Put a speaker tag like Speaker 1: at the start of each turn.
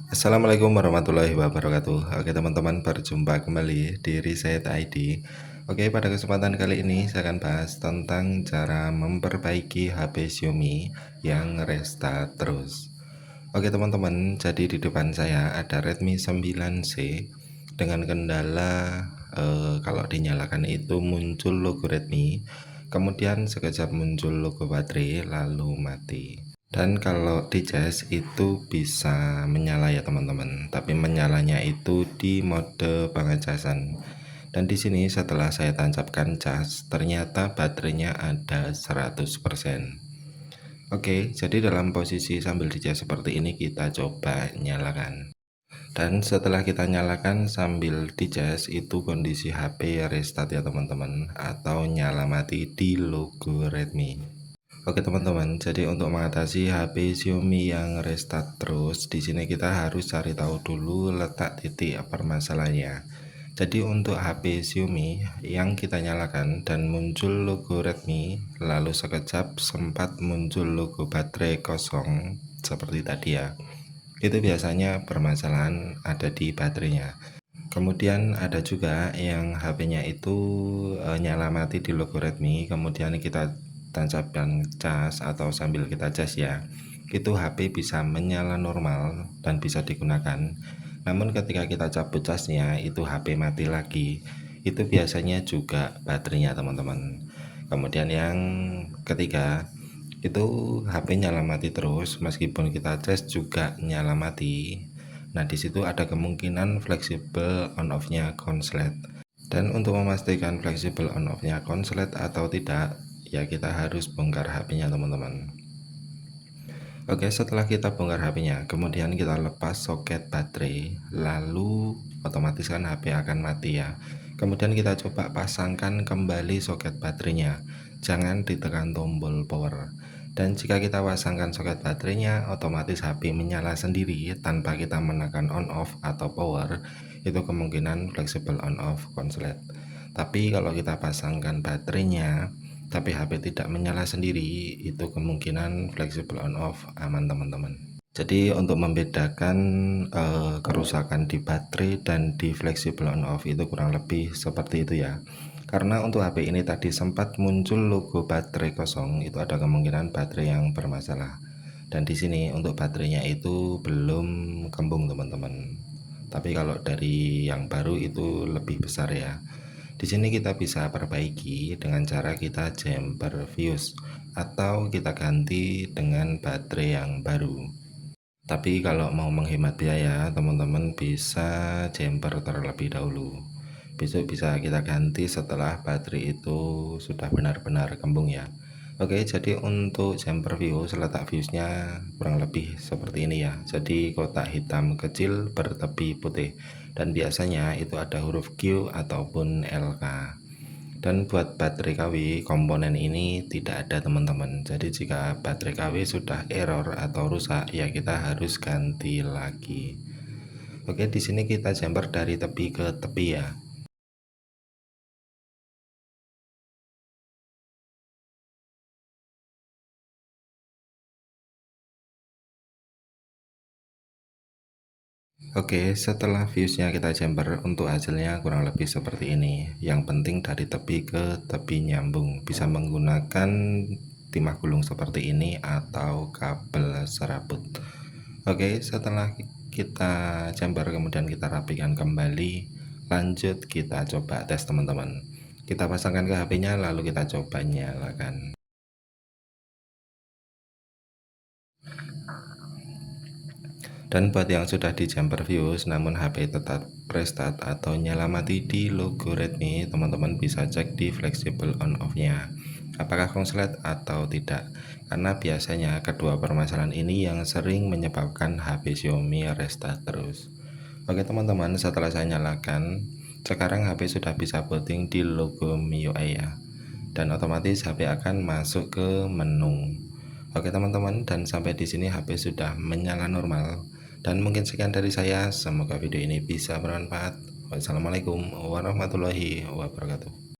Speaker 1: Assalamualaikum warahmatullahi wabarakatuh. Oke teman-teman, berjumpa kembali di Reset ID. Oke, pada kesempatan kali ini saya akan bahas tentang cara memperbaiki HP Xiaomi yang restart terus. Oke teman-teman, jadi di depan saya ada Redmi 9C dengan kendala kalau dinyalakan itu muncul logo Redmi, kemudian sekejap muncul logo baterai lalu mati. Dan kalau di cas itu bisa menyala ya teman-teman, tapi menyalanya itu di mode pengecasan. Dan di sini setelah saya tancapkan cas, ternyata baterainya ada 100%. Oke, jadi dalam posisi sambil dicas seperti ini kita coba nyalakan. Dan setelah kita nyalakan sambil dicas itu kondisi HP restart ya teman-teman, atau nyala mati di logo Redmi. Oke teman-teman, jadi untuk mengatasi HP Xiaomi yang restart terus, di sini kita harus cari tahu dulu letak titik permasalahannya. Jadi untuk HP Xiaomi yang kita nyalakan dan muncul logo Redmi, lalu sekejap sempat muncul logo baterai kosong seperti tadi ya. Itu biasanya permasalahan ada di baterainya. Kemudian ada juga yang HP-nya itu nyala mati di logo Redmi, kemudian kita tancapkan cas atau sambil kita cas ya, itu HP bisa menyala normal dan bisa digunakan. Namun ketika kita cabut casnya itu HP mati lagi. Itu biasanya juga baterainya teman-teman. Kemudian yang ketiga itu HP nyala mati terus meskipun kita cas juga nyala mati. Nah, di situ ada kemungkinan fleksibel on off-nya konslet. Dan untuk memastikan fleksibel on off-nya konslet atau tidak, ya kita harus bongkar HP-nya teman-teman. Oke, setelah kita bongkar HP-nya, kemudian kita lepas soket baterai, lalu otomatis kan HP akan mati ya. Kemudian kita coba pasangkan kembali soket baterainya. Jangan ditekan tombol power. Dan jika kita pasangkan soket baterainya, otomatis HP menyala sendiri tanpa kita menekan on off atau power. Itu kemungkinan fleksibel on off konslet. Tapi kalau kita pasangkan baterainya tapi HP tidak menyala sendiri, itu kemungkinan fleksibel on off aman teman-teman. Jadi untuk membedakan kerusakan di baterai dan di fleksibel on off itu kurang lebih seperti itu ya. Karena untuk HP ini tadi sempat muncul logo baterai kosong, itu ada kemungkinan baterai yang bermasalah. Dan di sini untuk baterainya itu belum kembung teman-teman. Tapi kalau dari yang baru itu lebih besar ya. Di sini kita bisa perbaiki dengan cara kita jumper fuse atau kita ganti dengan baterai yang baru. Tapi kalau mau menghemat biaya, teman-teman bisa jumper terlebih dahulu. Besok bisa kita ganti setelah baterai itu sudah benar-benar kembung ya. Oke, jadi untuk jumper fuse, letak fuse-nya kurang lebih seperti ini ya. Jadi kotak hitam kecil bertepi putih, dan biasanya itu ada huruf Q ataupun LK. Dan buat baterai KW komponen ini tidak ada teman-teman. Jadi jika baterai KW sudah error atau rusak ya kita harus ganti lagi. Oke, di sini kita jumper dari tepi ke tepi ya. Oke, setelah fuse-nya kita jumper, untuk hasilnya kurang lebih seperti ini. Yang penting dari tepi ke tepi nyambung, bisa menggunakan timah gulung seperti ini atau kabel serabut. Oke, setelah kita jumper kemudian kita rapikan kembali, lanjut kita coba tes teman-teman. Kita pasangkan ke HP-nya lalu kita coba nyalakan. Dan buat yang sudah di jumper fuse namun HP tetap restart atau nyala mati di logo Redmi, teman-teman bisa cek di fleksibel on off nya apakah konslet atau tidak, karena biasanya kedua permasalahan ini yang sering menyebabkan HP Xiaomi restart terus. Oke teman-teman, setelah saya nyalakan, sekarang HP sudah bisa booting di logo MIUI ya, dan otomatis HP akan masuk ke menu. Oke teman-teman, dan sampai di sini HP sudah menyala normal. Dan mungkin sekian dari saya, semoga video ini bisa bermanfaat. Wassalamualaikum warahmatullahi wabarakatuh.